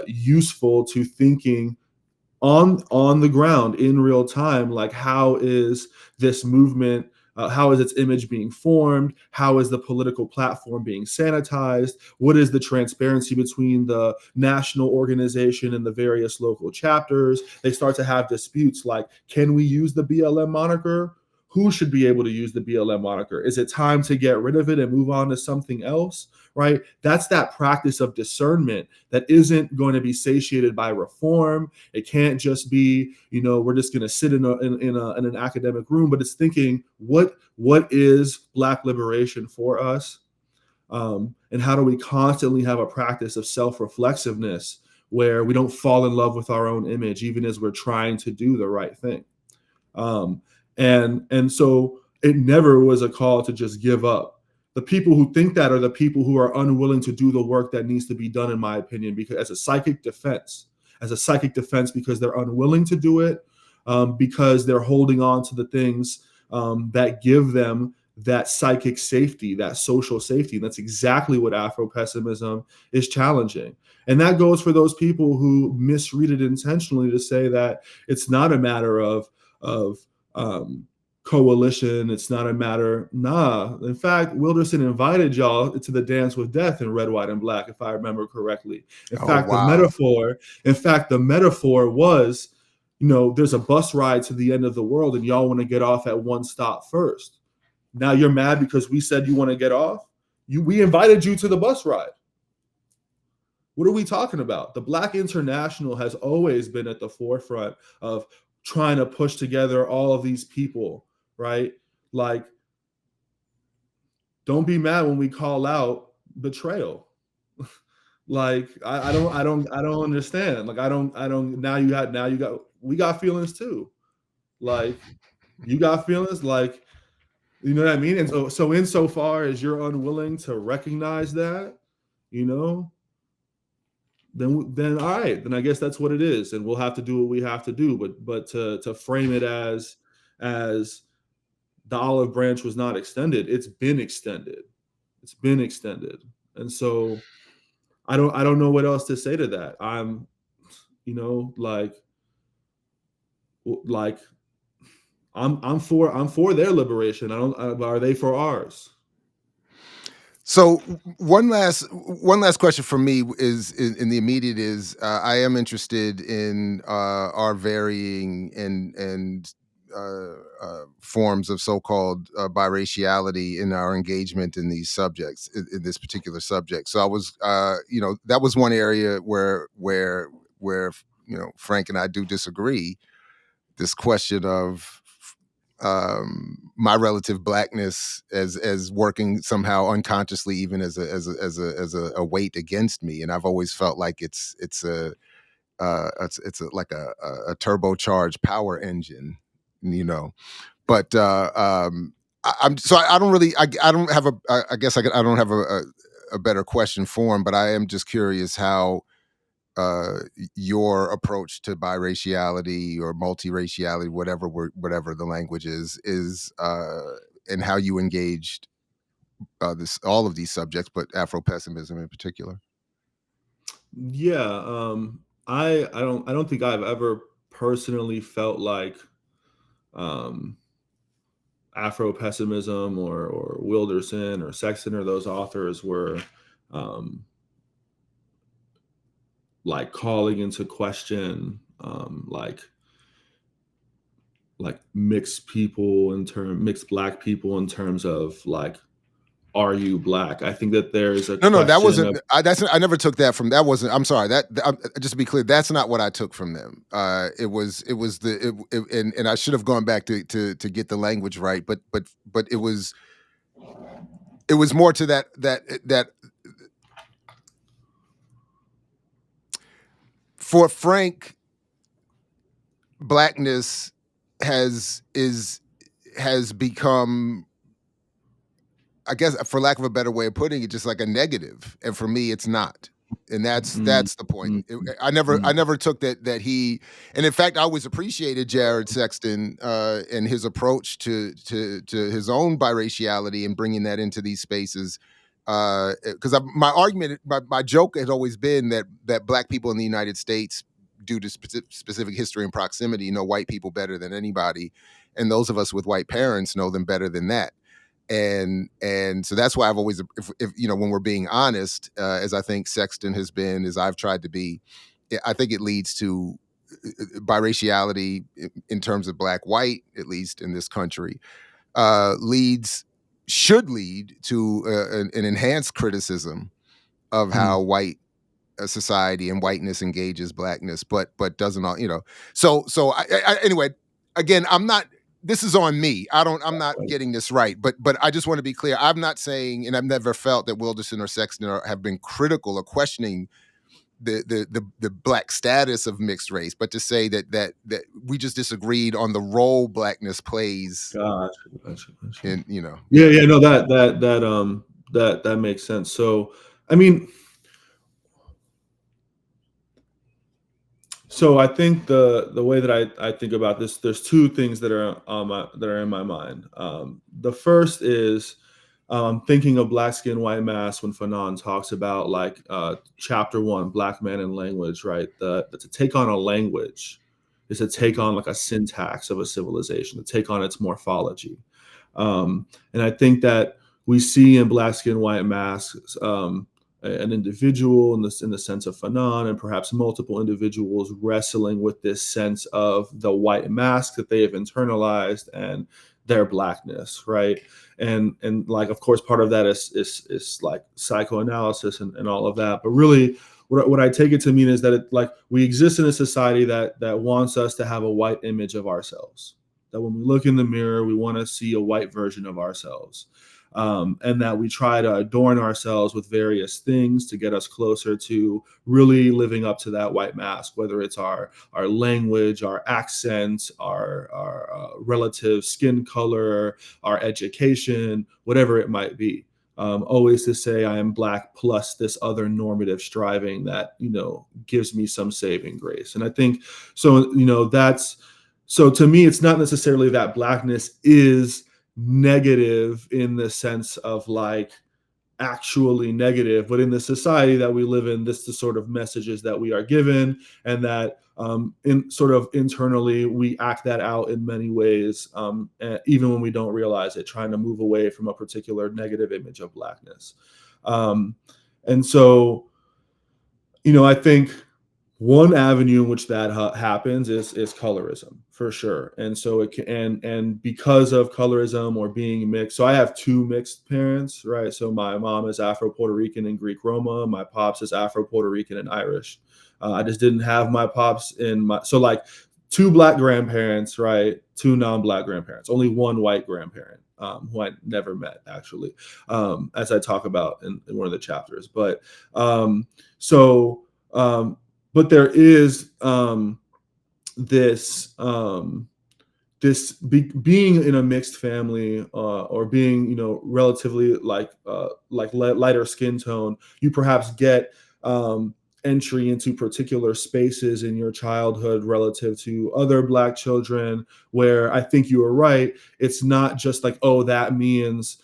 useful to thinking on the ground in real time. Like, how is this movement, how is its image being formed, how is the political platform being sanitized, what is the transparency between the national organization and the various local chapters. They start to have disputes like, can we use the BLM moniker? Who should be able to use the BLM moniker? Is it time to get rid of it and move on to something else? Right? That's that practice of discernment that isn't going to be satiated by reform. It can't just be, we're just going to sit in an academic room, but it's thinking, what is Black liberation for us? And how do we constantly have a practice of self-reflexiveness where we don't fall in love with our own image, even as we're trying to do the right thing? And so it never was a call to just give up. The people who think that are the people who are unwilling to do the work that needs to be done, in my opinion, because as a psychic defense, because they're unwilling to do it, because they're holding on to the things that give them that psychic safety, that social safety. And that's exactly what Afropessimism is challenging. And that goes for those people who misread it intentionally to say that it's not a matter of coalition. It's not a matter. Nah. In fact, Wilderson invited y'all to the dance with death in red, white, and black, if I remember correctly. In Oh, fact, wow. the metaphor was, there's a bus ride to the end of the world and y'all want to get off at one stop first. Now you're mad because we said you want to get off? We invited you to the bus ride. What are we talking about? The Black International has always been at the forefront of trying to push together all of these people, right? Like, don't be mad when we call out betrayal. Like, I don't understand. Like, I don't. Now you got. We got feelings too. Like, you got feelings. Like, you know what I mean? And so insofar as you're unwilling to recognize that, then all right, then I guess that's what it is, and we'll have to do what we have to do. But to frame it as the olive branch was not extended, it's been extended. It's been extended, and so I don't know what else to say to that. I'm, like I'm for their liberation. Are they for ours? So one last question for me is in the immediate is I am interested in our varying and forms of so-called biraciality in our engagement in these subjects, in this particular subject. So I was, that was one area where Frank and I do disagree. This question of my relative blackness as working somehow unconsciously, even as a weight against me, and I've always felt like it's like a turbocharged power engine, But I don't really I don't have I guess I don't have a better question for him, but I am just curious how your approach to biraciality or multiraciality, whatever the language is, and how you engaged all of these subjects, but Afropessimism in particular. Yeah, I don't think I've ever personally felt like Afropessimism or Wilderson or Sexton or those authors were like calling into question like mixed black people in terms of like, are you black? I think that there's a No, that question wasn't. of I never took that from. That wasn't. I'm sorry. Just to be clear, that's not what I took from them. It was and I should have gone back to get the language right. But it was more to that for Frank, blackness has become, I guess, for lack of a better way of putting it, just like a negative. And for me, it's not. And that's the point. I never took that he, and in fact, I always appreciated Jared Sexton and his approach to his own biraciality and bringing that into these spaces. Because my argument, my joke has always been that black people in the United States, due to specific history and proximity, know white people better than anybody, and those of us with white parents know them better than that. And so that's why I've always, if when we're being honest, as I think Sexton has been, as I've tried to be, I think it leads to biraciality in terms of black white, at least in this country, should lead to an enhanced criticism of how white society and whiteness engages blackness, but doesn't all, so anyway, again, I'm not, this is on me. I'm not getting this right, but I just want to be clear. I'm not saying, and I've never felt that Wilderson or Sexton have been critical or questioning the black status of mixed race, but to say that we just disagreed on the role blackness plays. Gotcha. In, Yeah, no, that makes sense. So, I mean, so I think the way that I think about this, there's two things that are in my mind. The first is thinking of Black Skin, White Mass when Fanon talks about like chapter 1, Black Man and Language, right? To take on a language is to take on like a syntax of a civilization, to take on its morphology. And I think that we see in Black Skin, White Masks an individual in the sense of Fanon, and perhaps multiple individuals wrestling with this sense of the white mask that they have internalized and their blackness, right? And like, of course, part of that is like psychoanalysis and all of that. But really, what I take it to mean is that it, like, we exist in a society that wants us to have a white image of ourselves. That when we look in the mirror, we want to see a white version of ourselves. And that we try to adorn ourselves with various things to get us closer to really living up to that white mask, whether it's our language, our accent, our relative skin color, our education, whatever it might be. Always to say I am Black plus this other normative striving that, you know, gives me some saving grace. And I think so, you know, that's, so to me, it's not necessarily that Blackness is negative in the sense of like actually negative, but in the society that we live in, this is the sort of messages that we are given, and that in sort of internally we act that out in many ways, even when we don't realize it, trying to move away from a particular negative image of Blackness. And so, you know, I think one avenue in which that happens is colorism, for sure. And so it can, and because of colorism or being mixed, so I have two mixed parents, right? So my mom is Afro Puerto Rican and Greek Roma. My pops is Afro Puerto Rican and Irish. I just didn't have my pops in my, so like two Black grandparents, right? Two non-Black grandparents, only one white grandparent. Who I never met, actually, as I talk about in one of the chapters. But so but there is this being in a mixed family, or being, you know, relatively like lighter skin tone, you perhaps get entry into particular spaces in your childhood relative to other Black children, where I think you were right. It's not just like, oh, that means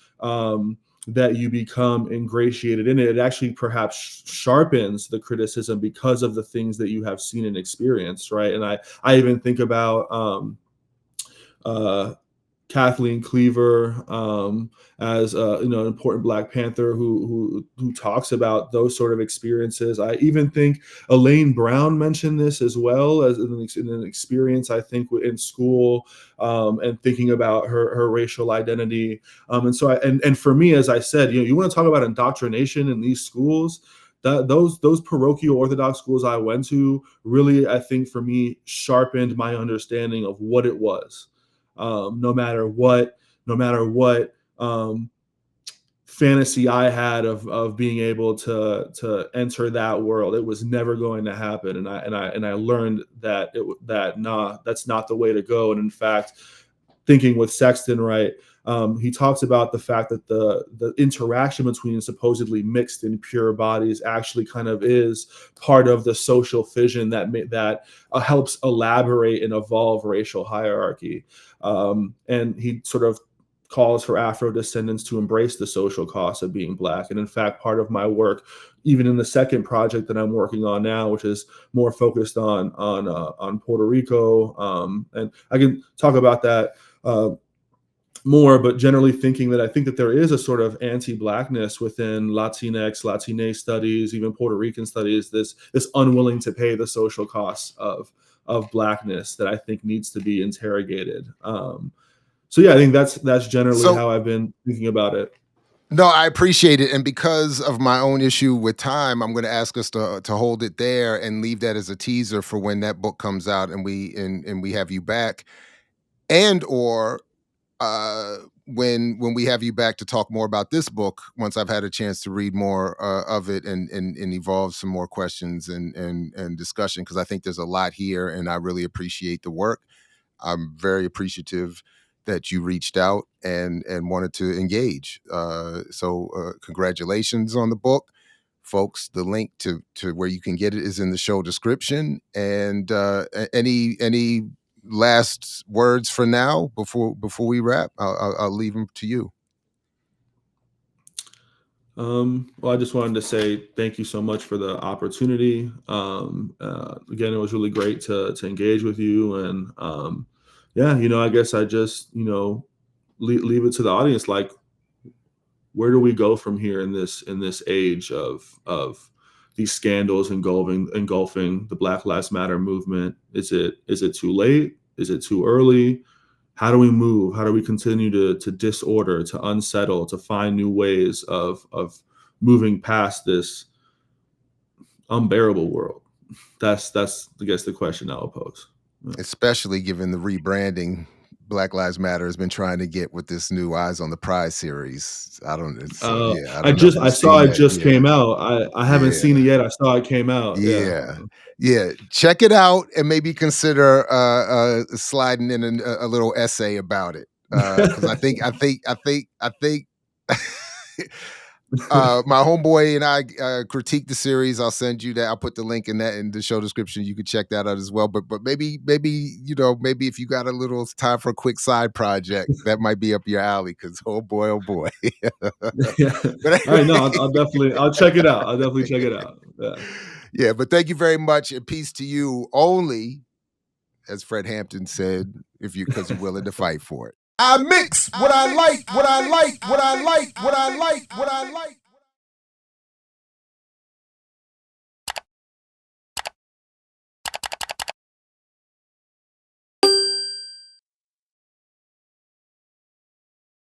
that you become ingratiated in it. It actually perhaps sharpens the criticism because of the things that you have seen and experienced, right? And I even think about uh, Kathleen Cleaver, as you know, an important Black Panther who talks about those sort of experiences. I even think Elaine Brown mentioned this as well as in an experience, I think, in school, and thinking about her racial identity. And so and for me, as I said, you know, you want to talk about indoctrination in these schools. Those parochial Orthodox schools I went to really, I think, for me, sharpened my understanding of what it was. No matter what fantasy I had of being able to enter that world, it was never going to happen. And I learned that that's not the way to go. And in fact, thinking with Sexton, right, he talks about the fact that the interaction between supposedly mixed and pure bodies actually kind of is part of the social fission that helps elaborate and evolve racial hierarchy. And he sort of calls for Afro descendants to embrace the social costs of being Black. And in fact, part of my work, even in the second project that I'm working on now, which is more focused on Puerto Rico, and I can talk about that more, but generally thinking that I think that there is a sort of anti-Blackness within Latinx, Latine studies, even Puerto Rican studies, this unwilling to pay the social costs of Blackness that I think needs to be interrogated. So yeah, I think that's generally how I've been thinking about it. No, I appreciate it. And because of my own issue with time, I'm going to ask us to hold it there and leave that as a teaser for when that book comes out and we have you back. And or when we have you back to talk more about this book, once I've had a chance to read more of it and evolve some more questions and discussion, because I think there's a lot here and I really appreciate the work. I'm very appreciative that you reached out and wanted to engage. So congratulations on the book, folks. The link to where you can get it is in the show description. And any last words for now before we wrap? I'll leave them to you. Well, I just wanted to say thank you so much for the opportunity. Again, it was really great to engage with you, and yeah, I guess I just leave it to the audience. Like, where do we go from here in this age of these scandals engulfing the Black Lives Matter movement? Is it too late? Is it too early? How do we move? How do we continue to disorder, to unsettle, to find new ways of moving past this unbearable world? That's I guess the question I'll pose. Yeah. Especially given the rebranding Black Lives Matter has been trying to get with this new Eyes on the Prize series. I don't so yeah, I don't know if I you've saw seen it that. just Yeah. came out. I haven't Yeah. seen it yet. I saw it came out. Yeah. Yeah. Yeah. Check it out and maybe consider sliding in a little essay about it. Because I think my homeboy and I critique the series. I'll send you that. I'll put the link in that in the show description. You can check that out as well. But maybe if you got a little time for a quick side project, that might be up your alley. Because oh boy, oh boy. Yeah. But All right. No, anyway, I'll check it out. I'll definitely check it out. Yeah. yeah. But thank you very much, and peace to you. Only, as Fred Hampton said, if you because you're willing to fight for it. I mix what I like, what I like, what I like, what I like, what I like.